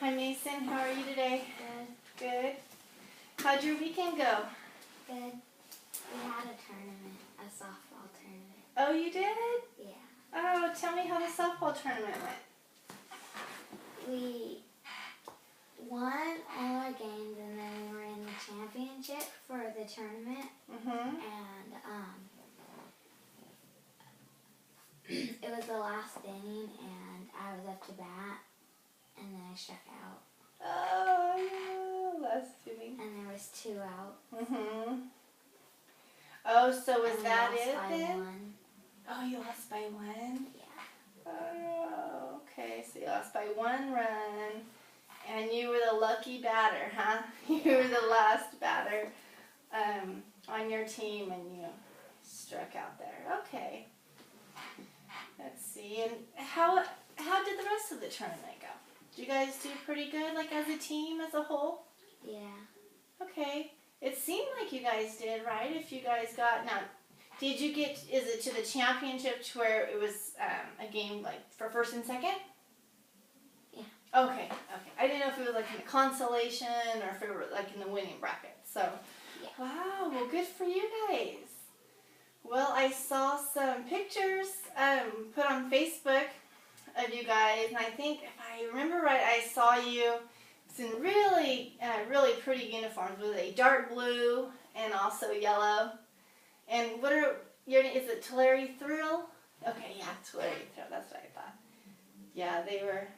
Hi Mason, how are you today? Good. Good. How'd your weekend go? Good. We had a tournament, a softball tournament. Oh, you did? Yeah. Oh, tell me how the softball tournament went. We won all our games and then we were in the championship for the tournament. Mm-hmm. And it was the last inning and I was up to bat and then I struck out. Oh, last inning. And there was 2 out. Mm-hmm. Oh, so was And that we lost it by then? 1. Oh, you lost by 1? Yeah. Oh, okay. So you lost by 1 run. And you were the lucky batter, huh? You were the last batter on your team and you struck out there. Okay. Let's see. And how did the rest of the tournament go? Did you guys do pretty good, like as a team, as a whole? Yeah. Okay. It seemed like you guys did, right? If you guys got, now, did you get, is it to the championship to where it was a game like for first and second? Yeah. Okay. I didn't know if it was like in the consolation or if it were like in the winning bracket. So, Yeah. wow, well good for you guys. Well, I saw some pictures put on Facebook of you guys, and I think if I remember right, I saw you in really, really pretty uniforms with a dark blue and also yellow. And what are your name? Is it Tulare Thrill? Okay, yeah, Tulare Thrill. That's what I thought. Yeah, they were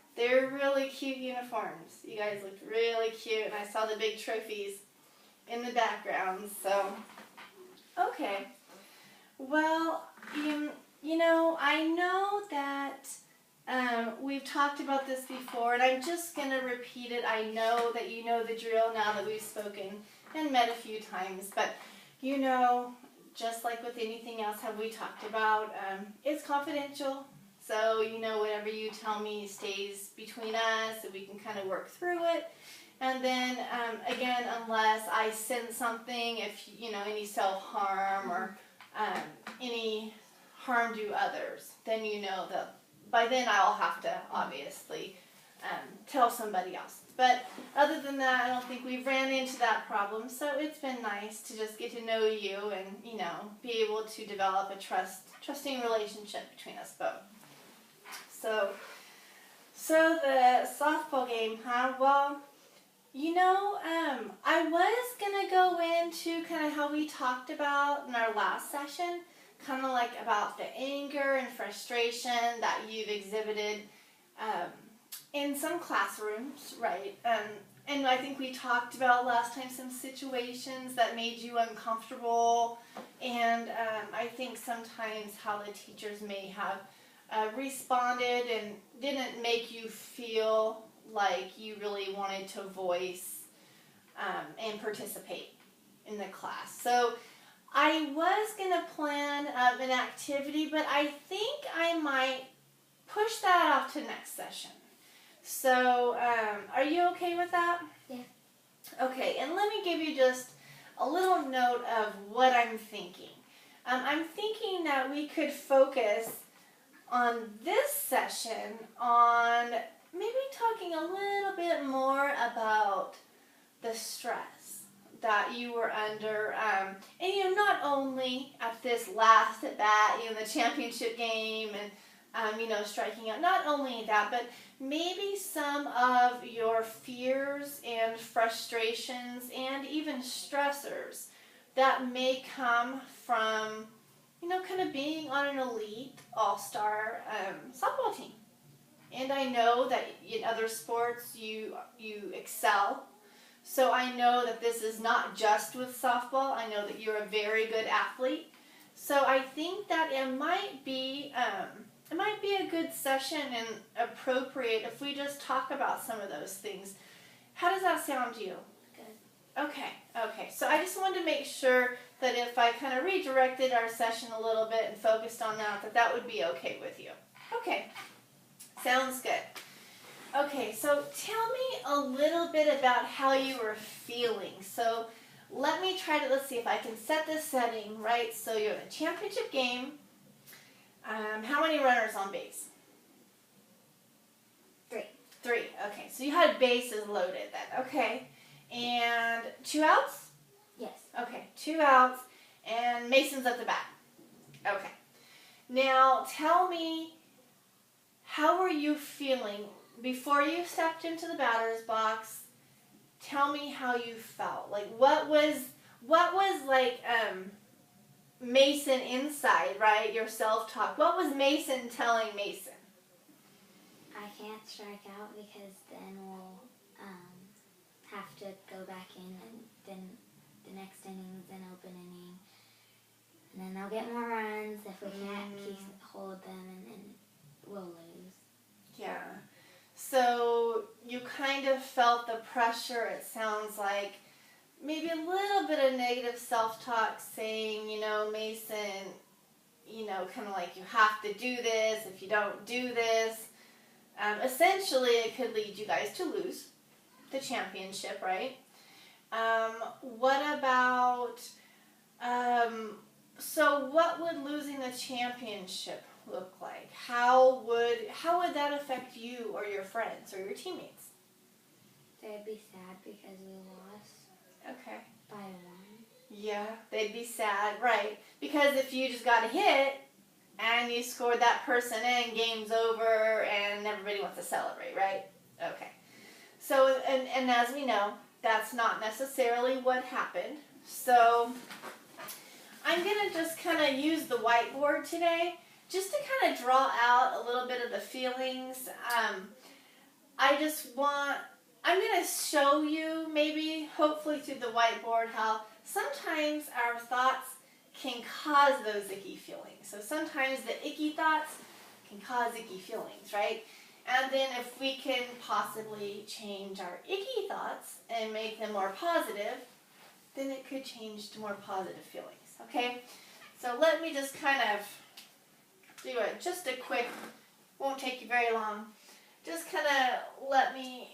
really cute uniforms. You guys looked really cute, and I saw the big trophies in the background. So, okay. Well, you know, I know that we've talked about this before, and I'm just going to repeat it. I know that you know the drill now that we've spoken and met a few times, but you know, just like with anything else have we talked about, it's confidential. So, you know, whatever you tell me stays between us, and we can kind of work through it. And then, again, unless I sense something, if, you know, any self-harm or any harm to others, then you know that by then I'll have to obviously tell somebody else. But other than that, I don't think we've ran into that problem. So it's been nice to just get to know you and, you know, be able to develop a trusting relationship between us both. So the softball game, huh? Well, you know, I was going to go into kind of how we talked about in our last session, kind of like about the anger and frustration that you've exhibited in some classrooms, right? And I think we talked about last time some situations that made you uncomfortable, and I think sometimes how the teachers may have responded and didn't make you feel like you really wanted to voice and participate in the class. So I was going to plan an activity, but I think I might push that off to next session. So are you okay with that? Yeah. Okay, and let me give you just a little note of what I'm thinking. I'm thinking that we could focus on this session on maybe talking a little bit more about the stress that you were under, and you know, not only at this last at bat, you know, the championship game, and you know, striking out. Not only that, but maybe some of your fears and frustrations and even stressors that may come from, you know, kind of being on an elite all-star softball team. And I know that in other sports you excel. So I know that this is not just with softball. I know that you're a very good athlete. So I think that it might be a good session and appropriate if we just talk about some of those things. How does that sound to you? Good. Okay. So I just wanted to make sure that if I kind of redirected our session a little bit and focused on that would be okay with you. Okay. Sounds good. Okay, so tell me a little bit about how you were feeling. So let's see if I can set this setting, right? So you're in a championship game. How many runners on base? 3. 3. Okay, So you had bases loaded then. Okay. And 2 outs? Yes. Okay, 2 outs. And Mason's at the bat. Okay. Now tell me, how were you feeling before you stepped into the batter's box? Tell me how you felt. Like what was like Mason inside, right? Your self-talk. What was Mason telling Mason? I can't strike out because then we'll have to go back in and then the next inning's an open inning. And then they'll get more runs if we can't hold them, and then we'll lose. Yeah. So you kind of felt the pressure, it sounds like. Maybe a little bit of negative self-talk saying, Mason, kind of like you have to do this. If you don't do this, essentially it could lead you guys to lose the championship, right? What about, so what would losing the championship look like? How would that affect you or your friends or your teammates? They'd be sad because we lost. Okay. By 1. Yeah, they'd be sad, right? Because if you just got a hit and you scored that person in, game's over and everybody wants to celebrate, right? Okay. So, and as we know, that's not necessarily what happened. So I'm going to just kind of use the whiteboard today just to kind of draw out a little bit of the feelings. I'm going to show you, maybe, hopefully through the whiteboard, how sometimes our thoughts can cause those icky feelings. So sometimes the icky thoughts can cause icky feelings, right? And then if we can possibly change our icky thoughts and make them more positive, then it could change to more positive feelings, okay? So let me just kind of do it. Just a quick, won't take you very long. Just kind of let me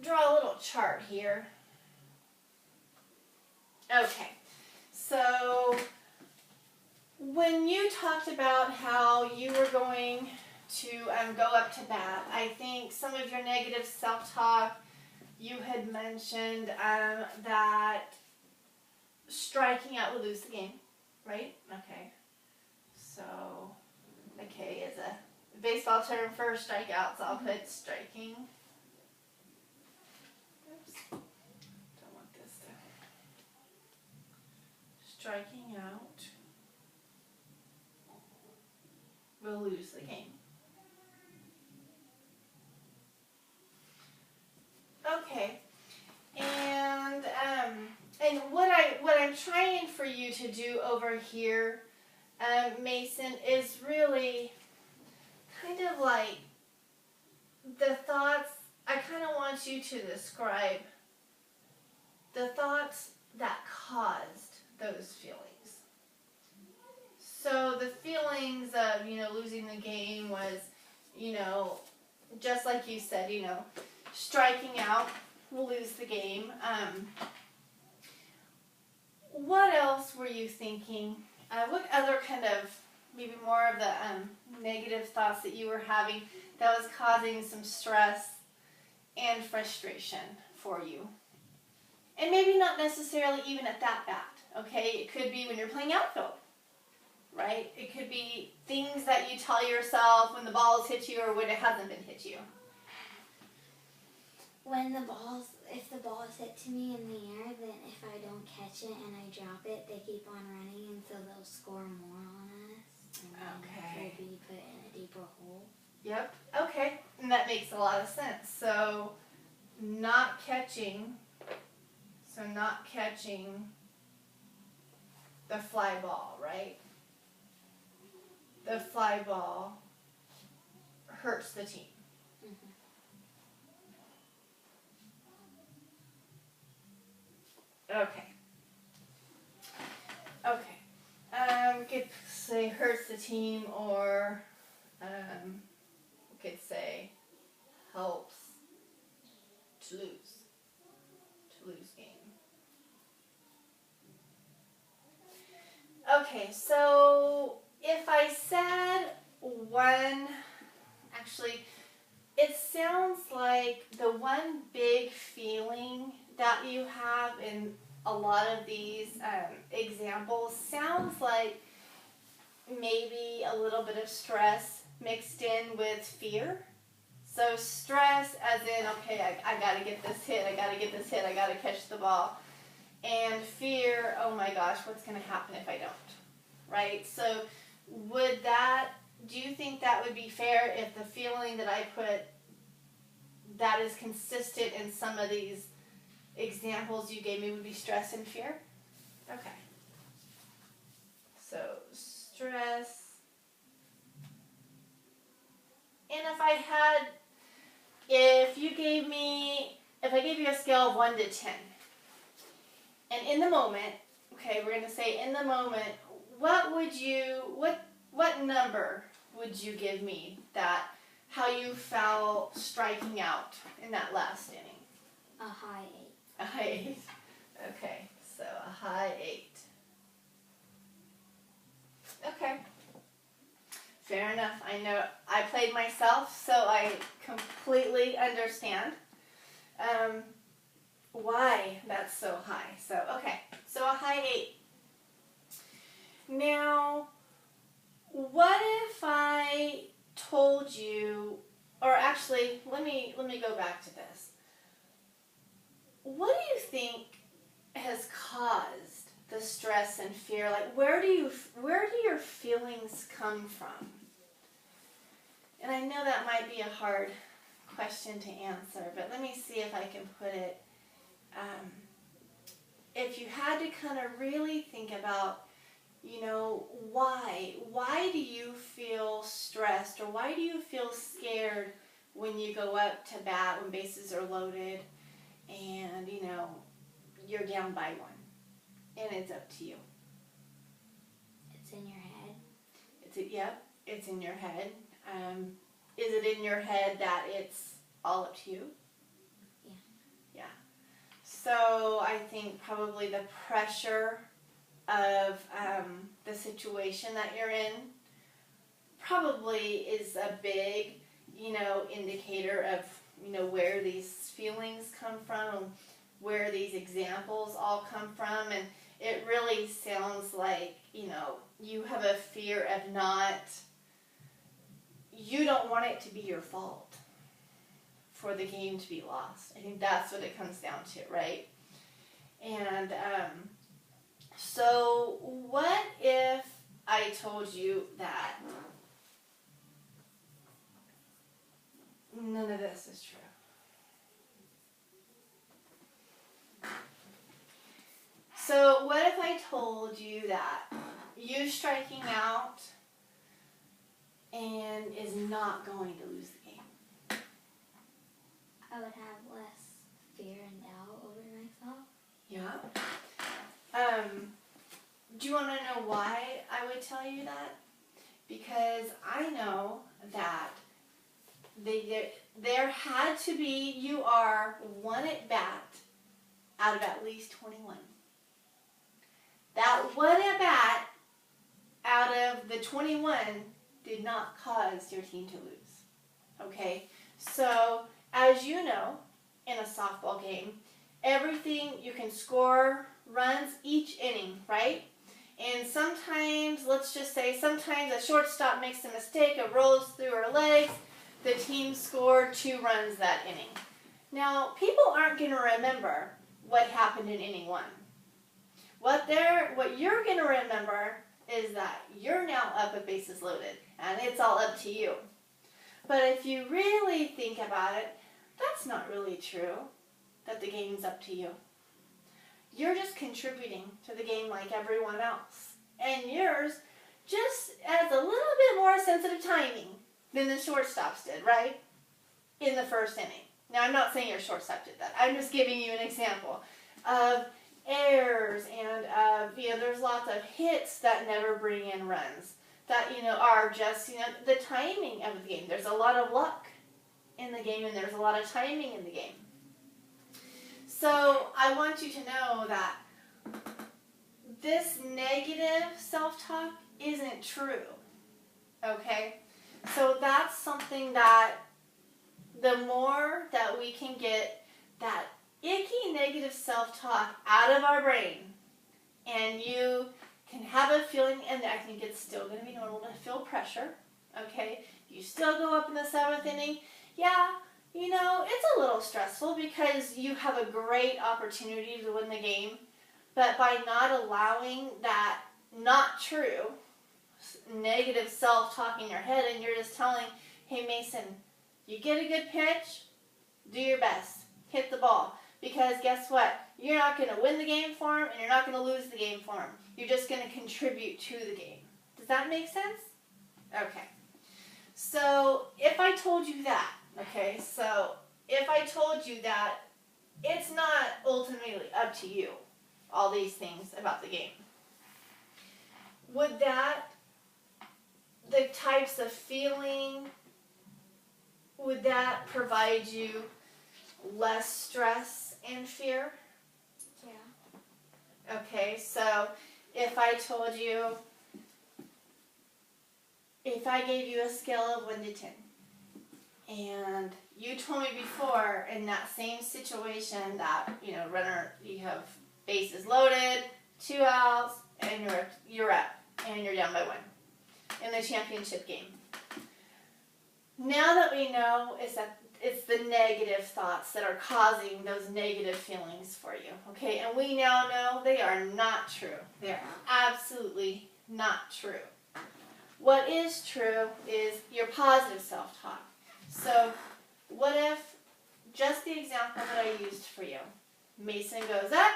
draw a little chart here. Okay, so when you talked about how you were going to go up to bat, I think some of your negative self-talk, you had mentioned that striking out would lose the game, right? Okay, so the K is a baseball term for strikeouts, so I'll put striking. Don't want this to. Striking out will lose the game. Okay, and what I'm trying for you to do over here, Mason, is really kind of like the thoughts. I kind of want you to describe the thoughts that caused those feelings. So the feelings of, losing the game was, just like you said, striking out will lose the game. What else were you thinking? What other kind of, maybe more of the negative thoughts that you were having that was causing some stress and frustration for you? And maybe not necessarily even at that bat, okay? It could be when you're playing outfield, right? It could be things that you tell yourself when the ball has hit you or when it hasn't been hit you. If the ball is hit to me in the air, then if I don't catch it and I drop it, they keep on running, and so they'll score more on us. And then we'll be put in a deeper hole. Yep. Okay. And that makes a lot of sense. So not catching the fly ball, right? The fly ball hurts the team. Okay. We could say hurts the team, or we could say helps to lose game. Okay, so if I said one, actually, it sounds like the one big feeling that you have in a lot of these examples sounds like maybe a little bit of stress mixed in with fear. So stress as in, okay, I got to get this hit, I got to get this hit, I got to catch the ball. And fear, oh my gosh, what's going to happen if I don't? Right? So do you think that would be fair if the feeling that I put that is consistent in some of these examples you gave me would be stress and fear? Okay. So stress. And if I gave you a scale of 1 to 10, and in the moment, okay, we're going to say in the moment, what number would you give me that how you felt striking out in that last inning? A high 8. A high 8. Okay, so a high 8. Okay. Fair enough. I know I played myself, so I completely understand why that's so high. So, okay. So a high 8. Now, what if I told you, or actually, let me go back to this. What do you think has caused the stress and fear? Like, where do your feelings come from? And I know that might be a hard question to answer, but let me see if I can put it. If you had to kind of really think about, why do you feel stressed, or why do you feel scared when you go up to bat when bases are loaded and, you're down by 1 and it's up to you? It's in your head. It's in your head. Is it in your head that it's all up to you? Yeah. So I think probably the pressure of the situation that you're in probably is a big, indicator of, where these feelings come from, where these examples all come from. And it really sounds like, you have a fear of you don't want it to be your fault for the game to be lost. I think that's what it comes down to, right? And so what if I told you that none of this is true? So what if I told you that you striking out and is not going to lose the game? I would have less fear and doubt over myself. Yeah. Do you want to know why I would tell you that? Because I know that there had to be, you are 1 at bat out of at least 21. That 1 at bat out of the 21 did not cause your team to lose. Okay? So, as you know, in a softball game, everything, you can score runs each inning, right? And sometimes, let's just say, sometimes a shortstop makes a mistake, it rolls through her legs, the team scored 2 runs that inning. Now, people aren't going to remember what happened in inning 1. What you're going to remember is that you're now up with bases loaded, and it's all up to you. But if you really think about it, that's not really true, that the game's up to you. You're just contributing to the game like everyone else. And yours just has a little bit more sensitive timing than the shortstops did, right? In the first inning. Now, I'm not saying your shortstop did that. I'm just giving you an example of errors and there's lots of hits that never bring in runs that, are just, the timing of the game. There's a lot of luck in the game, and there's a lot of timing in the game. So I want you to know that this negative self-talk isn't true, okay? So that's something that the more that we can get that icky negative self-talk out of our brain, and you can have a feeling, and I think it's still going to be normal to feel pressure, okay? You still go up in the 7th inning. Yeah, you know, it's a little stressful because you have a great opportunity to win the game, but by not allowing that not true negative self-talk in your head, and you're just telling, hey Mason, you get a good pitch, do your best, hit the ball, because guess what? You're not going to win the game for him, and you're not going to lose the game for him. You're just going to contribute to the game. Does that make sense? Okay. So if I told you that, okay, so if I told you that it's not ultimately up to you, all these things about the game, would that, the types of feeling, would that provide you less stress and fear? Yeah. Okay, so if I told you, if I gave you a scale of 1 to 10, and you told me before in that same situation that, you know, runner, you have bases loaded, 2 outs, and you're up, and you're down by 1 in the championship game. Now that we know is that it's the negative thoughts that are causing those negative feelings for you, okay? And we now know they are not true. They're absolutely not true. What is true is your positive self-talk. So what if, just the example that I used for you, Mason goes up,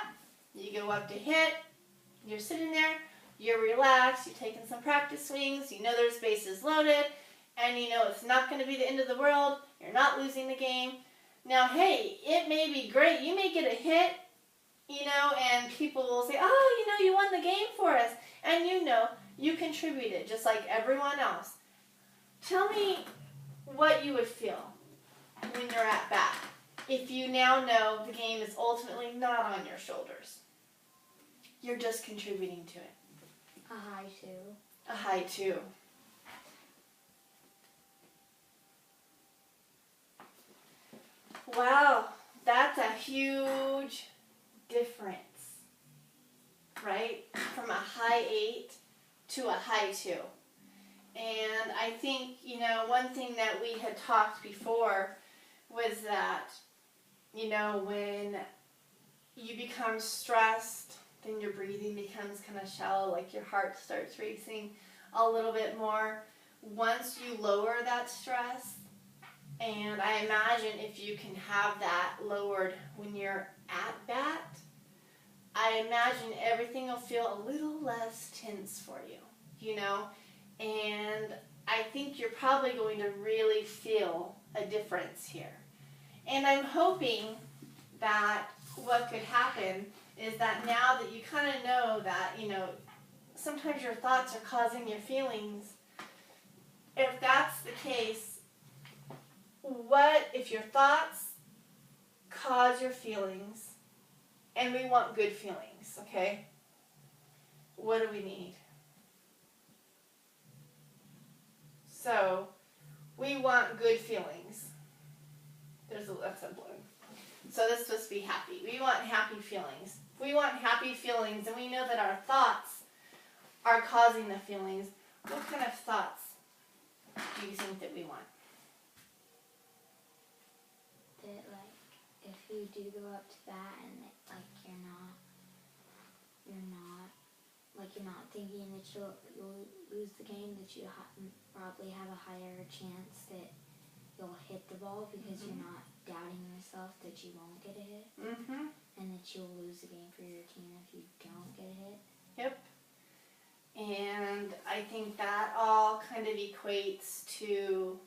you go up to hit, you're sitting there, you're relaxed, you're taking some practice swings, you know there's bases loaded, and you know it's not going to be the end of the world, you're not losing the game. Now, hey, it may be great, you may get a hit, you know, and people will say, oh, you know, you won the game for us, and you know, you contributed just like everyone else. Tell me what you would feel when you're at bat if you now know the game is ultimately not on your shoulders. You're just contributing to it. A high 2. A high 2. Wow, that's a huge difference, right? From a high 8 to a high 2. And I think, you know, one thing that we had talked before was that, you know, when you become stressed, then your breathing becomes kind of shallow, like your heart starts racing a little bit more. Once you lower that stress, and I imagine if you can have that lowered when you're at bat, I imagine everything will feel a little less tense for you, you know? And I think you're probably going to really feel a difference here. And I'm hoping that what could happen is that now that you kind of know that, you know, sometimes your thoughts are causing your feelings, if that's the case, what if your thoughts cause your feelings, and we want good feelings, okay? What do we need? So, we want good feelings. That's a balloon. So this is supposed to be happy. We want happy feelings. If we want happy feelings, and we know that our thoughts are causing the feelings, what kind of thoughts do you think that we want? That, like, if you do go up to bat and, like, you're not thinking that you'll lose the game, that you probably have a higher chance that you'll hit the ball because you're not doubting yourself that you won't get a hit, and that you'll lose the game for your team if you don't get a hit. Yep. And I think that all kind of equates to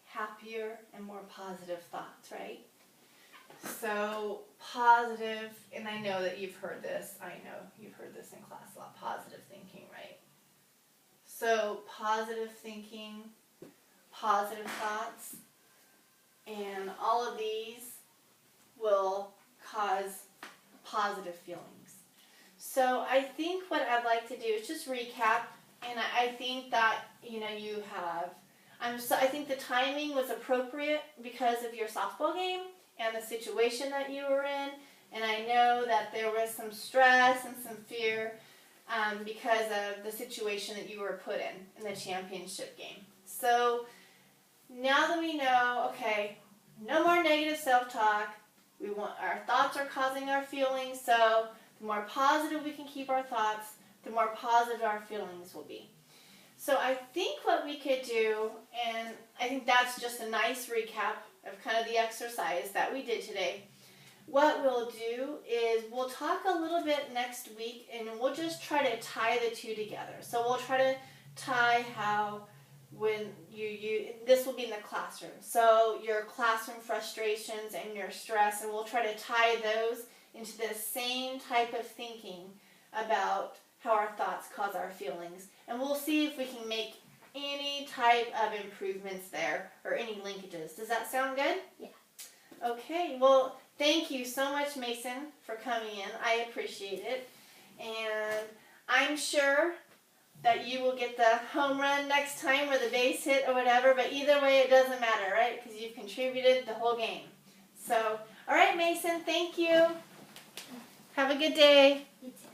happier and more positive thoughts, right? So positive, and I know that you've heard this, I know you've heard this in class a lot, positive thinking, right? So positive thinking, positive thoughts, and all of these will cause positive feelings. So I think what I'd like to do is just recap, and I think that, you know, I think the timing was appropriate because of your softball game and the situation that you were in. And I know that there was some stress and some fear because of the situation that you were put in the championship game. So now that we know, okay, no more negative self-talk. Our thoughts are causing our feelings, so the more positive we can keep our thoughts, the more positive our feelings will be. So I think what we could do, and I think that's just a nice recap of kind of the exercise that we did today. What we'll do is we'll talk a little bit next week, and we'll just try to tie the two together. So we'll try to tie how when this will be in the classroom. So your classroom frustrations and your stress, and we'll try to tie those into the same type of thinking about how our thoughts cause our feelings. And we'll see if we can make any type of improvements there or any linkages. Does that sound good? Yeah. Okay, well, thank you so much, Mason, for coming in. I appreciate it. And I'm sure that you will get the home run next time or the base hit or whatever, but either way it doesn't matter, right? Because you've contributed the whole game. So, all right, Mason, thank you. Have a good day. You too.